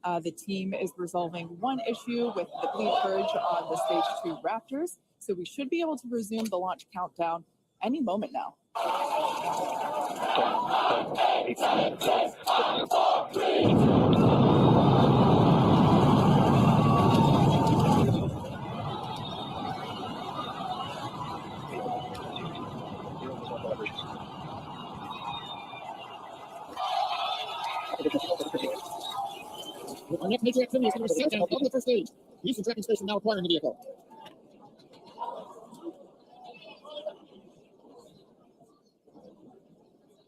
The team is resolving one issue with the bleed purge on the Stage 2 Raptors, so we should be able to resume the launch countdown any moment now. Our next major activity is going to be countdown of the first stage. The Eastern Tracking Station now acquiring the vehicle.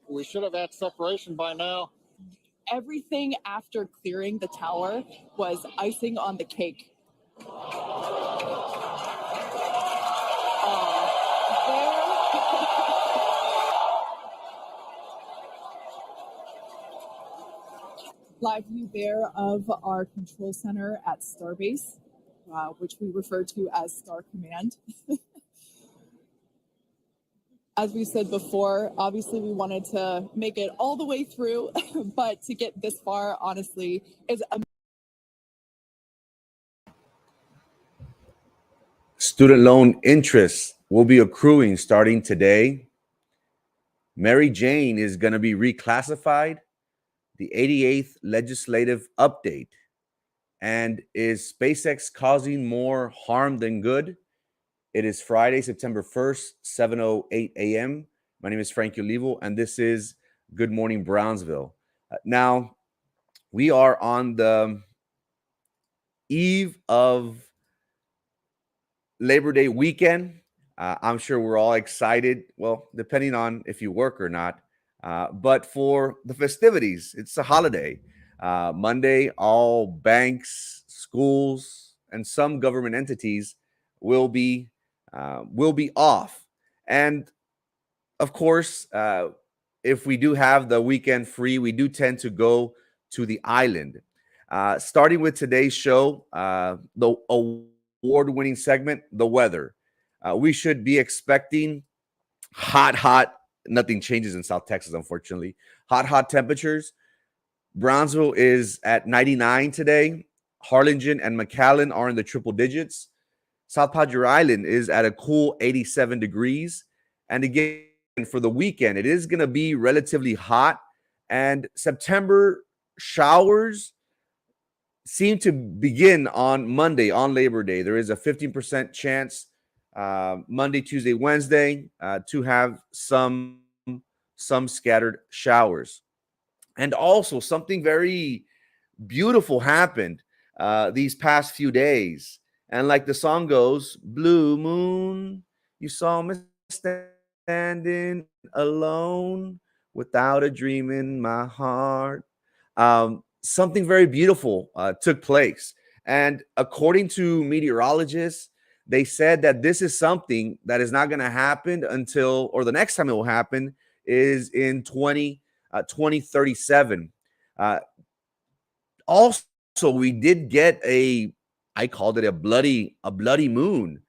We should have had separation by now. Everything after clearing the tower was icing on the cake. Live view there of our control center at Starbase, which we refer to as Star Command. As we said before, obviously we wanted to make it all the way through, but to get this far, honestly, is amazing. Student loan interest will be accruing starting today. Mary-Jane is going to be reclassified. The 88th legislative update. And is SpaceX causing more harm than good? It is Friday, September 1st, 7:08 a.m. My name is Frankie Olivo, and this is Good Morning Brownsville. Now, we are on the eve of Labor Day weekend. I'm sure we're all excited, well, depending on if you work or not. But for the festivities, it's a holiday. Monday, all banks, schools, and some government entities will be off. And of course, if we do have the weekend free, we do tend to go to the island. Starting with today's show, the award-winning segment, the weather. We should be expecting hot. Nothing changes in South Texas, unfortunately. Hot temperatures. Brownsville is at 99 today. Harlingen and McAllen are in the triple digits. South Padre Island is at a cool 87 degrees. And again, for the weekend, it is going to be relatively hot. And September showers seem to begin on Monday, on Labor Day. There is a 15% chance Monday, Tuesday, Wednesday to have some scattered showers. And also something very beautiful happened these past few days. And like the song goes, blue moon, you saw me standing alone without a dream in my heart. Something very beautiful took place. And according to meteorologists, they said that this is something that is not going to happen until, or the next time it will happen is in 2037. Also, we did get I called it a bloody moon.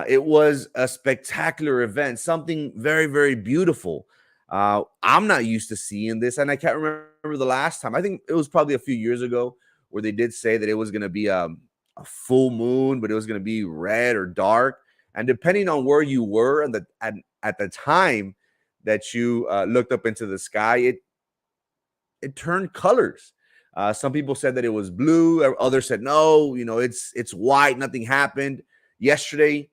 It was a spectacular event, something very, very beautiful. I'm not used to seeing this, and I can't remember the last time. I think it was probably a few years ago where they did say that it was going to be a full moon, but it was going to be red or dark. And depending on where you were and at the time that you looked up into the sky, it turned colors. Some people said that it was blue. Others said, no, it's white. Nothing happened. Yesterday,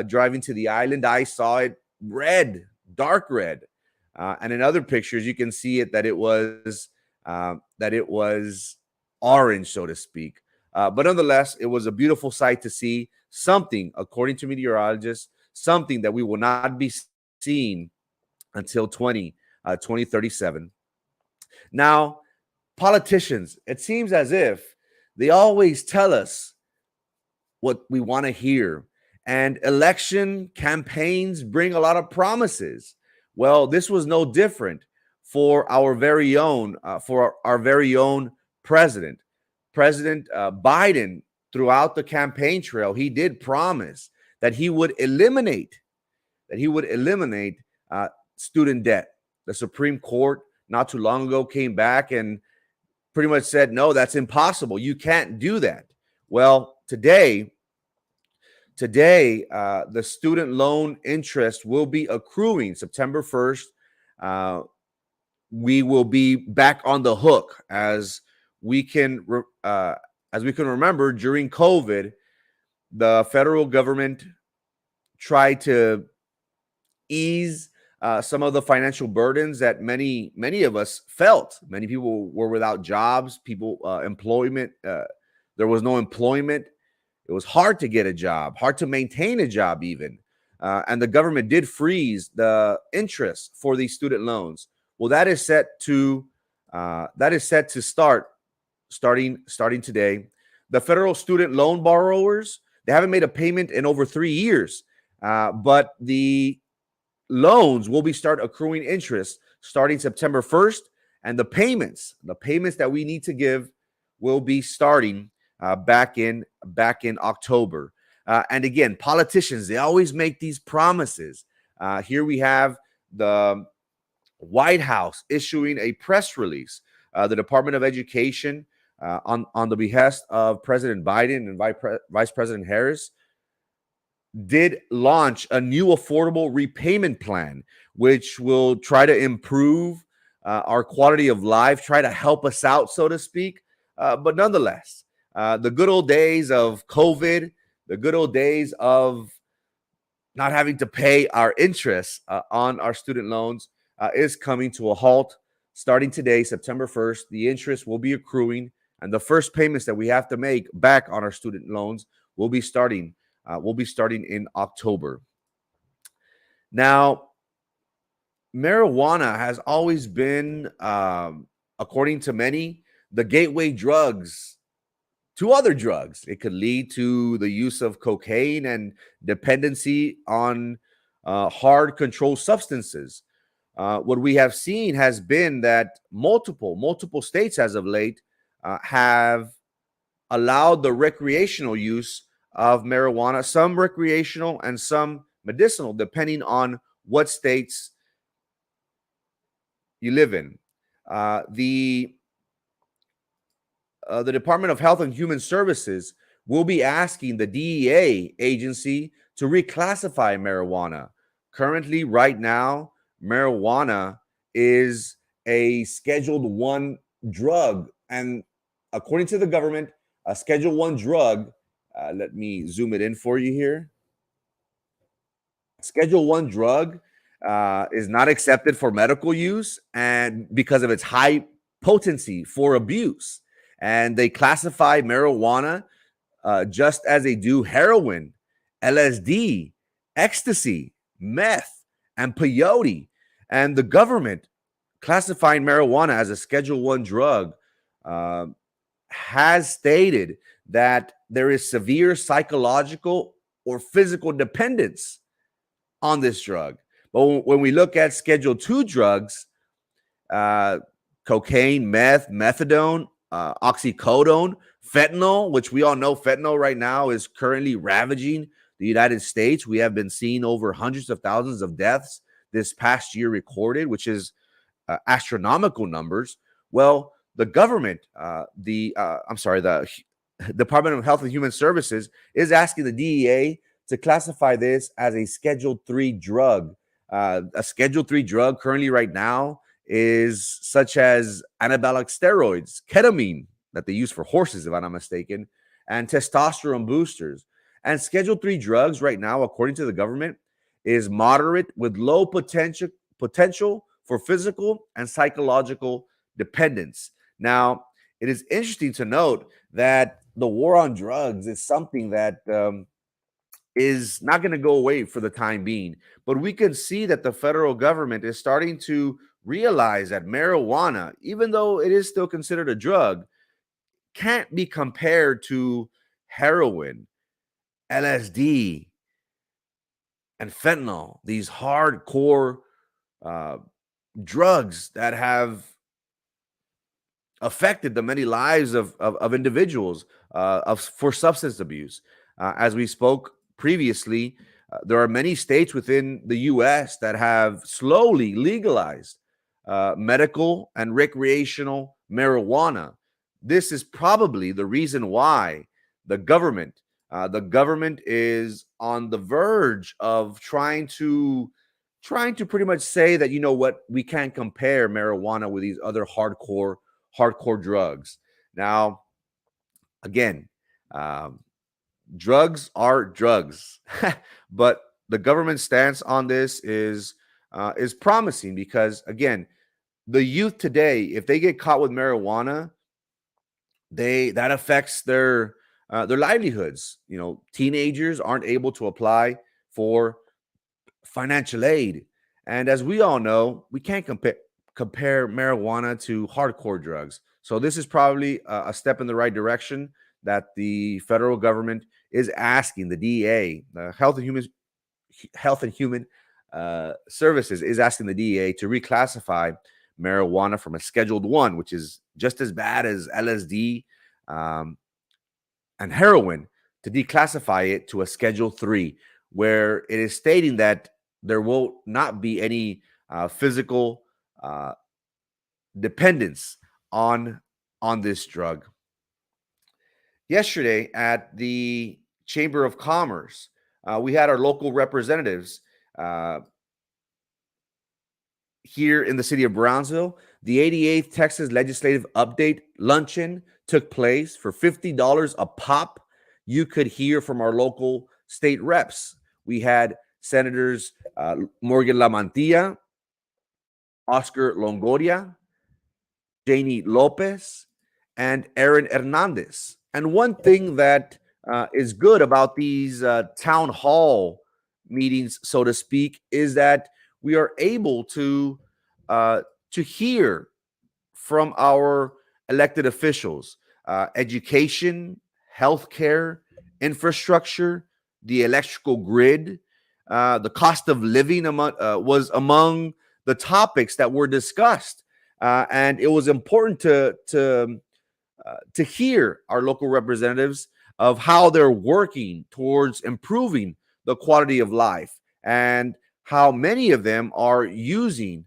driving to the island, I saw it red, dark red. And in other pictures, you can see it that it was orange, so to speak. But nonetheless, it was a beautiful sight to see. Something, according to meteorologists, something that we will not be seeing until 2037. Now, politicians, it seems as if they always tell us what we want to hear. And election campaigns bring a lot of promises. Well, this was no different for our very own president. President Biden, throughout the campaign trail, he did promise that he would eliminate student debt. The Supreme Court not too long ago came back and pretty much said, no, that's impossible. You can't do that. Well, today, the student loan interest will be accruing September 1st. We will be back on the hook as we can remember. During COVID, the federal government tried to ease some of the financial burdens that many of us felt. Many people were without jobs. Employment. There was no employment. It was hard to get a job, hard to maintain a job even. And the government did freeze the interest for these student loans. Well, that is set to start starting today. The federal student loan borrowers, they haven't made a payment in over 3 years, but the loans will start accruing interest starting September 1st, and the payments that we need to give will be starting back in October. And again, politicians, they always make these promises. Here we have the White House issuing a press release. The Department of Education, on the behest of President Biden and Vice President Harris, did launch a new affordable repayment plan, which will try to improve our quality of life, try to help us out, so to speak. But nonetheless, the good old days of COVID, the good old days of not having to pay our interest on our student loans is coming to a halt. Starting today, September 1st, the interest will be accruing, and the first payments that we have to make back on our student loans will be starting in October. Now, marijuana has always been, according to many, the gateway drugs to other drugs. It could lead to the use of cocaine and dependency on hard controlled substances. What we have seen has been that multiple states as of late have allowed the recreational use of marijuana, some recreational and some medicinal, depending on what states you live in. The Department of Health and Human Services will be asking the DEA agency to reclassify marijuana. Currently, right now, marijuana is a Scheduled 1 drug. And according to the government, a Schedule 1 drug, let me zoom it in for you here. Schedule 1 drug is not accepted for medical use, and because of its high potency for abuse. And they classify marijuana just as they do heroin, LSD, ecstasy, meth, and peyote. And the government classifying marijuana as a Schedule 1 drug has stated that there is severe psychological or physical dependence on this drug. But when we look at Schedule 2 drugs, cocaine, meth, methadone, oxycodone, fentanyl, which we all know fentanyl right now is currently ravaging the United States. We have been seeing over hundreds of thousands of deaths this past year recorded, which is astronomical numbers. Well, the government, the Department of Health and Human Services is asking the DEA to classify this as a Schedule 3 drug. A Schedule 3 drug currently right now is such as anabolic steroids, ketamine that they use for horses, if I'm not mistaken, and testosterone boosters. And Schedule 3 drugs right now, according to the government, is moderate with low potential for physical and psychological dependence. Now, it is interesting to note that the war on drugs is something that is not going to go away for the time being. But we can see that the federal government is starting to realize that marijuana, even though it is still considered a drug, can't be compared to heroin, LSD, and fentanyl, these hardcore drugs that have affected the many lives of individuals for substance abuse. As we spoke previously, there are many states within the U.S. that have slowly legalized medical and recreational marijuana. this is probably the reason why the government is on the verge of trying to pretty much say that, you know what, we can't compare marijuana with these other hardcore drugs. Now, again, drugs are drugs, but the government stance on this is promising, because again, the youth today, if they get caught with marijuana, that affects their livelihoods. You know, teenagers aren't able to apply for financial aid, and as we all know, we can't compare marijuana to hardcore drugs. So this is probably a step in the right direction, that the federal government is asking the DEA, the Health and Human Services, is asking the DEA to reclassify marijuana from a Scheduled 1, which is just as bad as LSD and heroin, to declassify it to a Schedule 3, where it is stating that there will not be any physical dependence on this drug. Yesterday at the Chamber of Commerce, we had our local representatives here in the city of Brownsville. The 88th Texas Legislative Update Luncheon took place for $50 a pop. You could hear from our local state reps. We had Senators Morgan Lamantilla, Oscar Longoria, Janie Lopez, and Aaron Hernandez. And one thing that is good about these town hall meetings, so to speak, is that we are able to hear from our elected officials, education, healthcare, infrastructure, the electrical grid, the cost of living was among the topics that were discussed, and it was important to hear our local representatives of how they're working towards improving the quality of life, and how many of them are using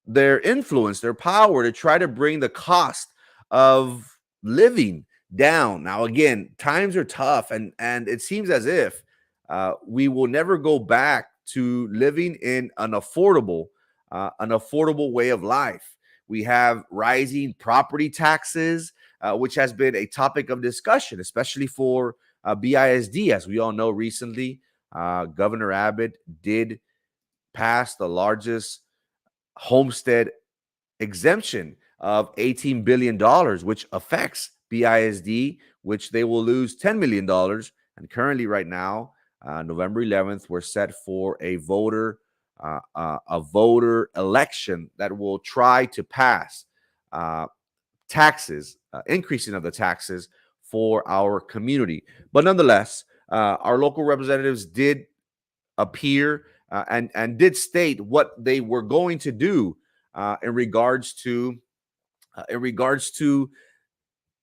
their influence, their power, to try to bring the cost of living down. Now, again, times are tough, and it seems as if we will never go back to living in an affordable way of life. We have rising property taxes, which has been a topic of discussion, especially for BISD. As we all know, recently, Governor Abbott did pass the largest homestead exemption of $18 billion, which affects BISD, which they will lose $10 million. And currently, right now, November 11th, we're set for a voter election that will try to pass taxes, increasing of the taxes for our community. But nonetheless, our local representatives did appear and did state what they were going to do in regards to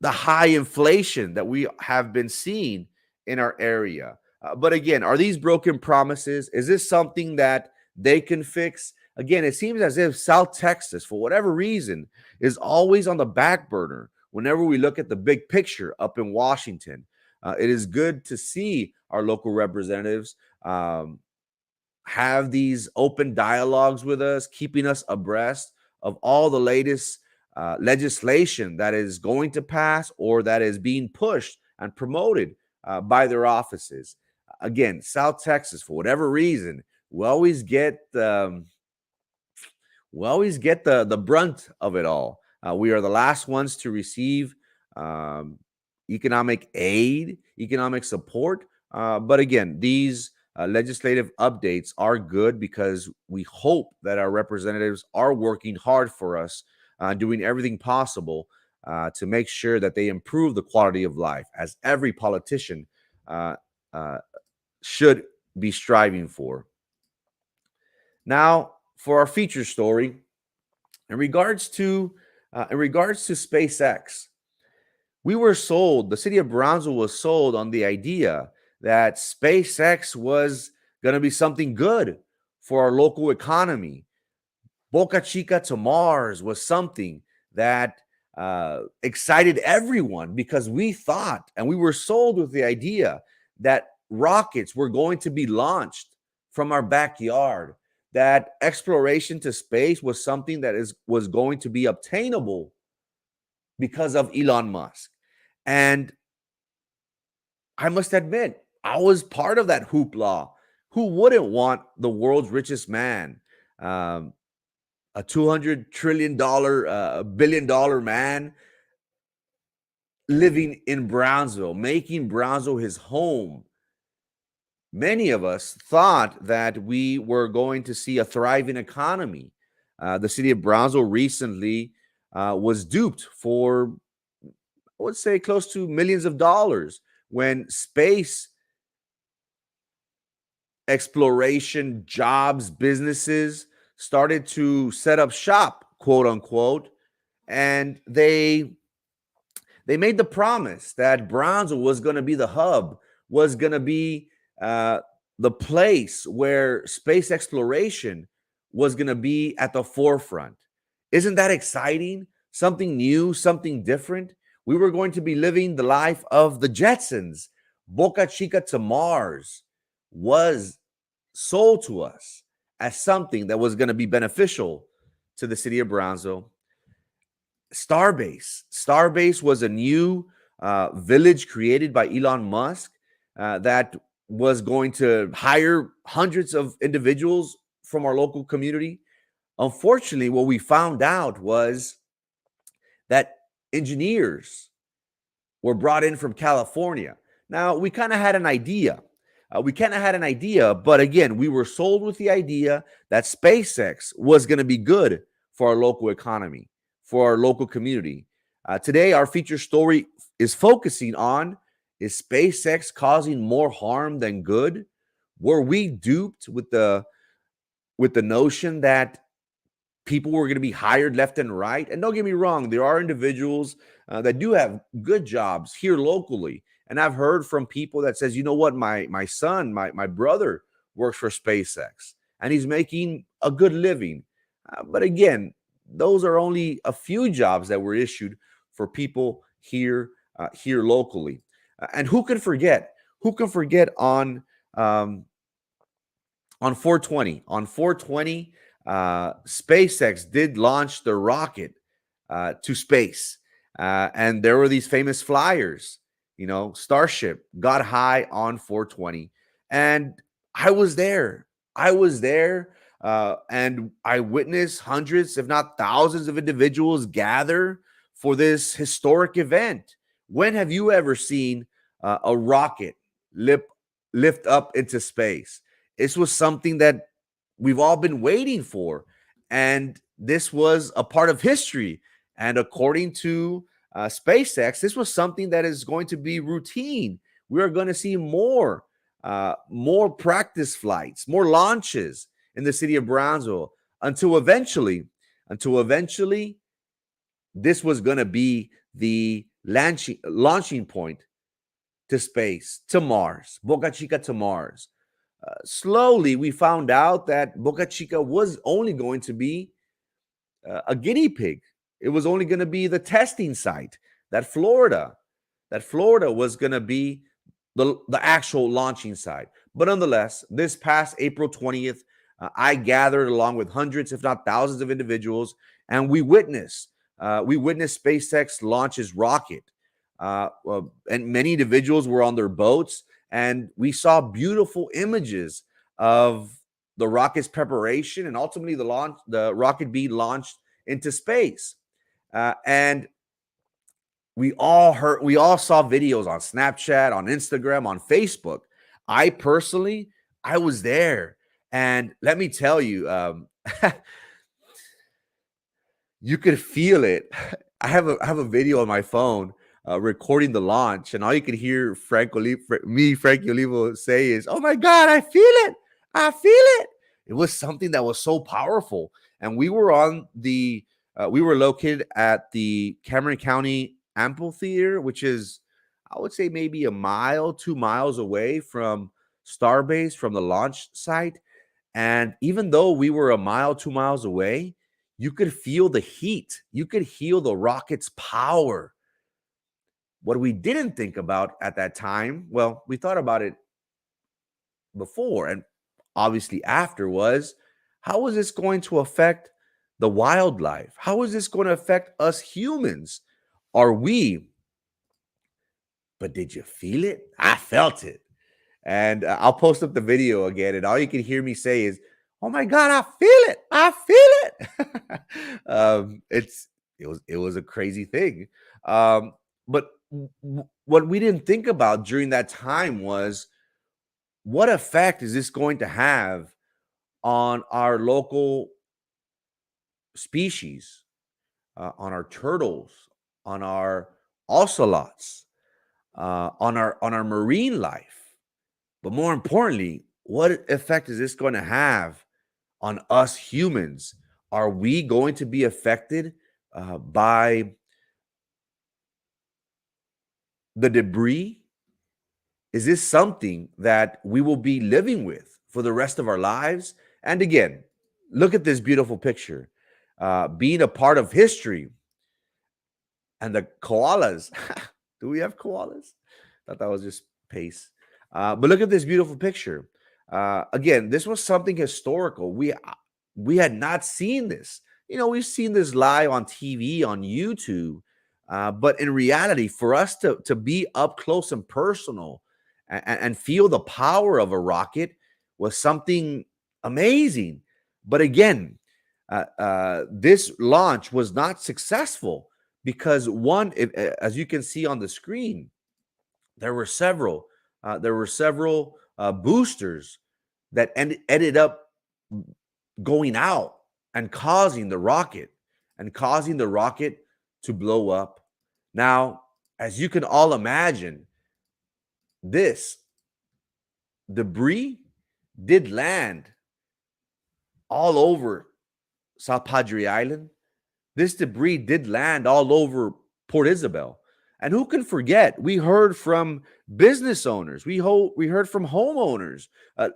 the high inflation that we have been seeing in our area. But again, are these broken promises? Is this something that they can fix? Again, it seems as if South Texas, for whatever reason, is always on the back burner whenever we look at the big picture up in Washington. It is good to see our local representatives have these open dialogues with us, keeping us abreast of all the latest legislation that is going to pass or that is being pushed and promoted by their offices. Again, South Texas, for whatever reason, we always get the brunt of it all. We are the last ones to receive economic aid, economic support. But again, these legislative updates are good because we hope that our representatives are working hard for us, doing everything possible to make sure that they improve the quality of life, as every politician should be striving for. Now, for our feature story, in regards to SpaceX, the city of Brownsville was sold on the idea that SpaceX was going to be something good for our local economy. Boca Chica to Mars was something that excited everyone because we thought and we were sold with the idea that rockets were going to be launched from our backyard, that exploration to space was something that was going to be obtainable because of Elon Musk. And I must admit, I was part of that hoopla. Who wouldn't want the world's richest man, a $200 trillion, billion-dollar man living in Brownsville, making Brownsville his home? Many of us thought that we were going to see a thriving economy. The city of Brownsville recently was duped for, I would say, close to millions of dollars when space exploration jobs, businesses started to set up shop, quote unquote, and they made the promise that Brownsville was going to be the hub, was going to be the place where space exploration was going to be at the forefront. Isn't that exciting? Something new, something different. We were going to be living the life of the Jetsons. Boca Chica to Mars was sold to us as something that was going to be beneficial to the city of Brownsville. Starbase was a new village created by Elon Musk that was going to hire hundreds of individuals from our local community. Unfortunately, what we found out was that engineers were brought in from California. Now, we kind of had an idea. But again, we were sold with the idea that SpaceX was going to be good for our local economy, for our local community. Today, our feature story is focusing on, is SpaceX causing more harm than good? Were we duped with the notion that people were going to be hired left and right? And don't get me wrong, there are individuals that do have good jobs here locally. And I've heard from people that says, you know what, my son, my brother works for SpaceX and he's making a good living. But again, those are only a few jobs that were issued for people here locally. And who can forget? Who can forget on 420? On 420, SpaceX did launch the rocket to space. And there were these famous flyers. You know, Starship got high on 420. And I was there. And I witnessed hundreds, if not thousands of individuals gather for this historic event. When have you ever seen a rocket lift up into space? This was something that we've all been waiting for. And this was a part of history. And according to SpaceX, this was something that is going to be routine. We are going to see more practice flights, more launches in the city of Brownsville until eventually, this was going to be the launching point to space, to Mars, Boca Chica to Mars. Slowly, we found out that Boca Chica was only going to be a guinea pig. It was only going to be the testing site. That Florida was going to be the actual launching site. But nonetheless, this past April 20th, I gathered along with hundreds, if not thousands of individuals, and we witnessed SpaceX launch his rocket. And many individuals were on their boats, and we saw beautiful images of the rocket's preparation and ultimately the rocket being launched into space. And we all saw videos on Snapchat, on Instagram, on Facebook. I personally was there. And let me tell you, you could feel it. I have a video on my phone recording the launch, and all you could hear Frank Olivo say is, "Oh my God, I feel it! I feel it!" It was something that was so powerful. And we were located at the Cameron County Amphitheater, which is, I would say, maybe 2 miles away from Starbase, from the launch site. And even though we were 2 miles away, you could feel the heat. You could feel the rocket's power. What we didn't think about at that time, well, we thought about it before and obviously after, was how is this going to affect the wildlife? How is this going to affect us humans? Are we? But did you feel it? I felt it. And I'll post up the video again, and all you can hear me say is, "Oh my God, I feel it! I feel it!" It was a crazy thing. But what we didn't think about during that time was, what effect is this going to have on our local species, on our turtles, on our ocelots, on our marine life? But more importantly, what effect is this going to have on us humans? Are we going to be affected by the debris? Is this something that we will be living with for the rest of our lives? And again, look at this beautiful picture. Being a part of history, and the koalas. Do we have koalas? I thought that was just pace. But look at this beautiful picture. Again, this was something historical. We had not seen this. We've seen this live on TV, on YouTube. But in reality, for us to be up close and personal and feel the power of a rocket was something amazing. But again, this launch was not successful because as you can see on the screen, there were several boosters that ended up going out and causing the rocket to blow up. Now, as you can all imagine, this debris did land all over South Padre Island. This debris did land all over Port Isabel. And who can forget? We heard from business owners. We heard from homeowners,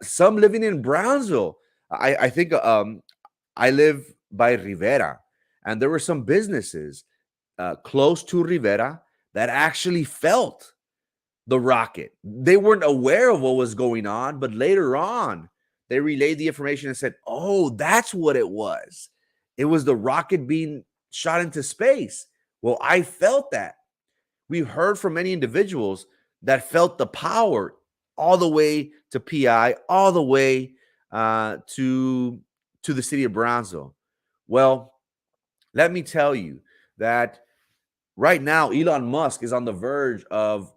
some living in Brownsville. I think I live by Rivera, and there were some businesses close to Rivera that actually felt the rocket. They weren't aware of what was going on, but later on, they relayed the information and said, "Oh, that's what it was. It was the rocket being shot into space." Well, I felt that. We heard from many individuals that felt the power all the way to PI, all the way to the city of Brownsville. Well, let me tell you that right now, Elon Musk is on the verge of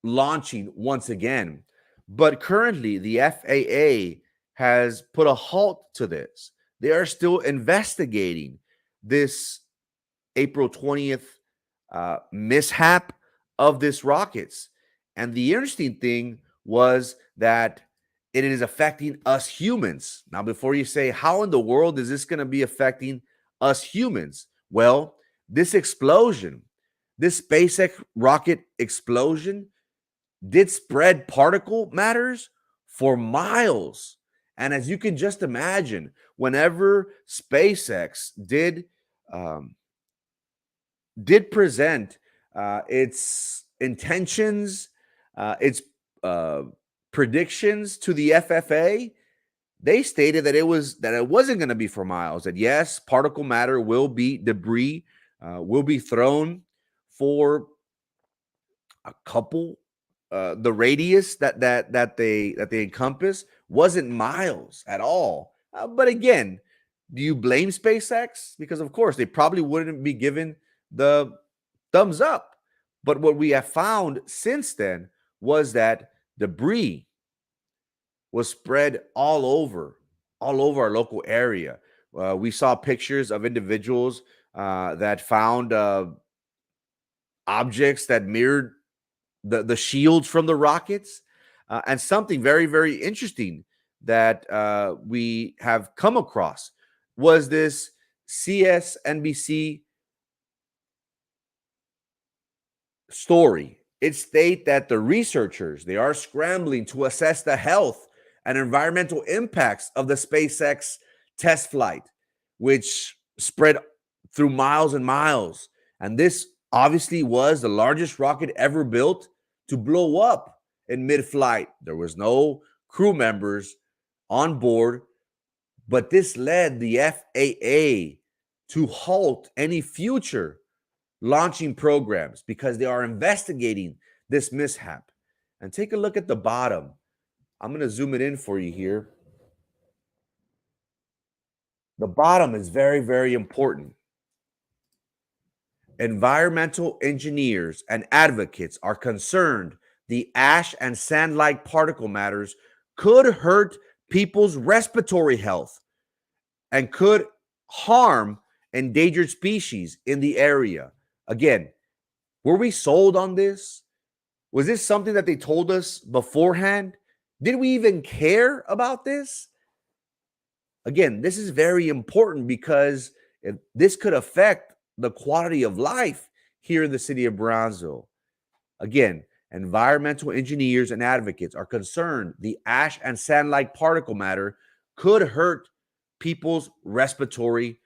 launching once again. But currently, the FAA has put a halt to this. They are still investigating this April 20th mishap of this rockets. And the interesting thing was that it is affecting us humans. Now, before you say, how in the world is this going to be affecting us humans? Well, this explosion, this SpaceX rocket explosion, did spread particle matters for miles. And as you can just imagine, whenever SpaceX did present its intentions, its predictions to the FFA, they stated that it wasn't going to be for miles. That yes, particle matter will be debris, will be thrown for a couple. The radius that they encompass wasn't miles at all. But again, do you blame SpaceX? Because of course they probably wouldn't be given the thumbs up. But what we have found since then was that debris was spread all over our local area. We saw pictures of individuals that found objects that mirrored the shields from the rockets. And something very, very interesting that we have come across was this CSNBC story. It states that the researchers, they are scrambling to assess the health and environmental impacts of the SpaceX test flight. which spread through miles and miles. And this obviously was the largest rocket ever built to blow up in mid-flight. There was no crew members on board, but this led the FAA to halt any future launching programs because they are investigating this mishap. And take a look at the bottom. I'm going to zoom it in for you here. The bottom is very, very important. Environmental engineers and advocates are concerned the ash and sand-like particle matters could hurt people's respiratory health and could harm endangered species in the area. Again, were we sold on this? Was this something that they told us beforehand? Did we even care about this? Again, this is very important because this could affect the quality of life here in the city of Brownsville. Again, environmental engineers and advocates are concerned the ash and sand-like particle matter could hurt people's respiratory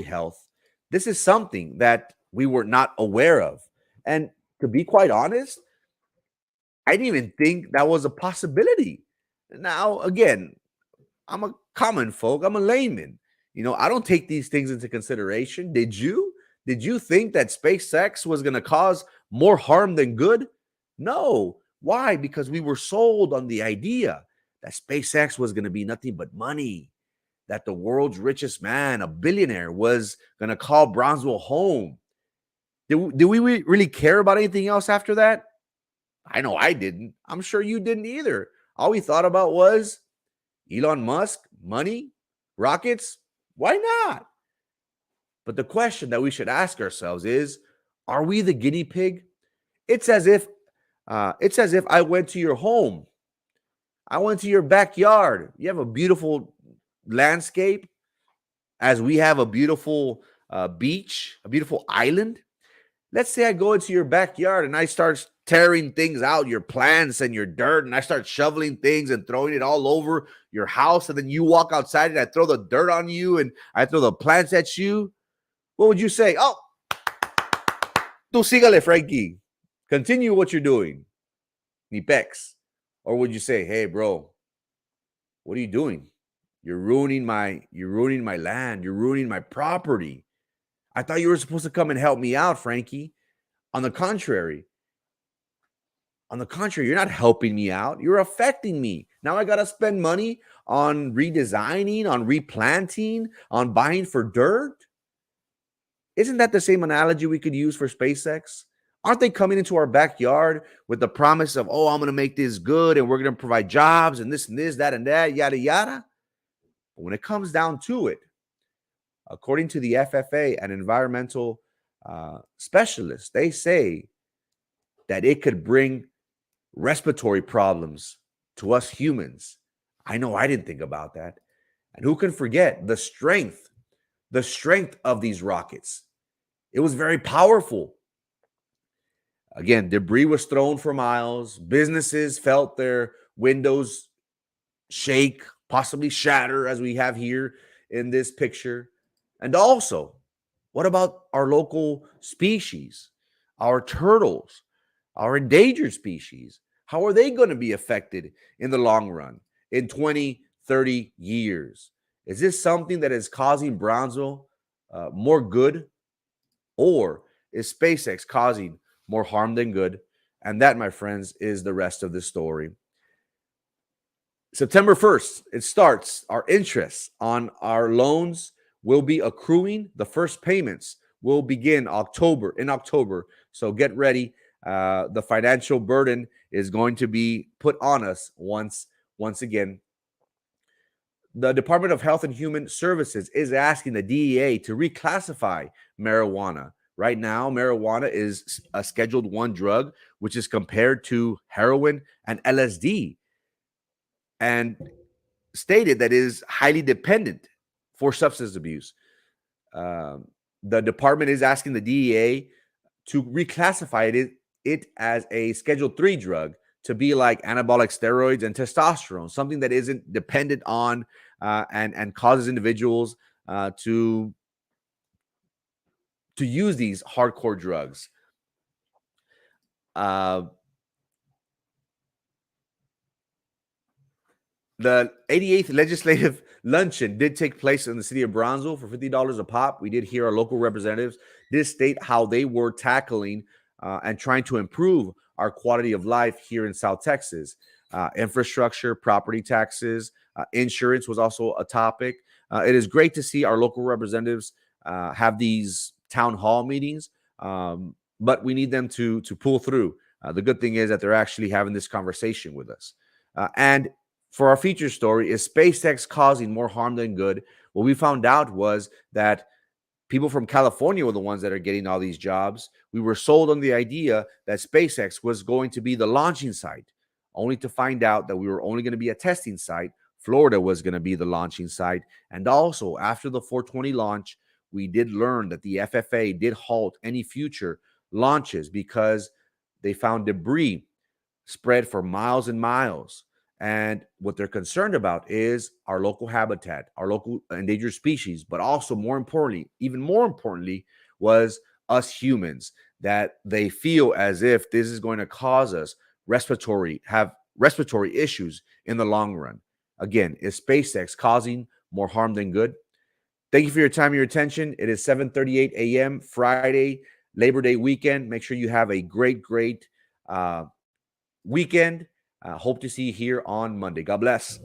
health. This is something that we were not aware of. And to be quite honest, I didn't even think that was a possibility. Now, again, I'm a common folk. I'm a layman. I don't take these things into consideration. Did you? Did you think that SpaceX was going to cause more harm than good? No. Why? Because we were sold on the idea that SpaceX was going to be nothing but money, that the world's richest man, a billionaire, was going to call Brownsville home. Did we really care about anything else after that? I know I didn't. I'm sure you didn't either. All we thought about was Elon Musk, money, rockets. Why not? But the question that we should ask ourselves is, are we the guinea pig? It's as if I went to your home. I went to your backyard. You have a beautiful landscape, as we have a beautiful beach, a beautiful island. Let's say I go into your backyard and I start tearing things out, your plants and your dirt, and I start shoveling things and throwing it all over your house, and then you walk outside and I throw the dirt on you and I throw the plants at you. What would you say? Oh, tú sígale, Frankie. Continue what you're doing. Ni pex. Or would you say, hey, bro, what are you doing? You're ruining my land. You're ruining my property. I thought you were supposed to come and help me out, Frankie. On the contrary, you're not helping me out. You're affecting me. Now I got to spend money on redesigning, on replanting, on buying for dirt. Isn't that the same analogy we could use for SpaceX? Aren't they coming into our backyard with the promise of, oh, I'm going to make this good and we're going to provide jobs and this, that, and that, yada, yada? But when it comes down to it, according to the FFA and environmental specialists, they say that it could bring respiratory problems to us humans. I know I didn't think about that. And who can forget the strength of these rockets? It was very powerful. Again, debris was thrown for miles. Businesses felt their windows shake, possibly shatter, as we have here in this picture. And also, what about our local species, our turtles, our endangered species? How are they going to be affected in the long run, in 20, 30 years? Is this something that is causing Brownsville more good, or is SpaceX causing more harm than good? And that, my friends, is the rest of the story. September 1st, it starts. Our interest on our loans will be accruing. The first payments will begin in October. So get ready. The financial burden is going to be put on us once again. The Department of Health and Human Services is asking the DEA to reclassify marijuana. Right now, marijuana is a Scheduled 1 drug, which is compared to heroin and LSD, and stated that it is highly dependent for substance abuse. The department is asking the DEA to reclassify it as a Schedule 3 drug, to be like anabolic steroids and testosterone, something that isn't dependent on and causes individuals to use these hardcore drugs. The 88th Legislative Luncheon did take place in the city of Brownsville for $50 a pop. We did hear our local representatives did state how they were tackling and trying to improve our quality of life here in South Texas. Infrastructure, property taxes, insurance was also a topic. It is great to see our local representatives have these town hall meetings, but we need them to pull through. The good thing is that they're actually having this conversation with us. And for our feature story, is SpaceX causing more harm than good? What we found out was that people from California were the ones that are getting all these jobs. We were sold on the idea that SpaceX was going to be the launching site, only to find out that we were only going to be a testing site. Florida was going to be the launching site. And also, after the 420 launch, we did learn that the FFA did halt any future launches because they found debris spread for miles and miles. And what they're concerned about is our local habitat, our local endangered species, but also more importantly, even more importantly, was us humans, that they feel as if this is going to cause us respiratory issues in the long run. Again, is SpaceX causing more harm than good? Thank you for your time and your attention. It is 7:38 a.m. Friday, Labor Day weekend. Make sure you have a great weekend. Hope to see you here on Monday. God bless.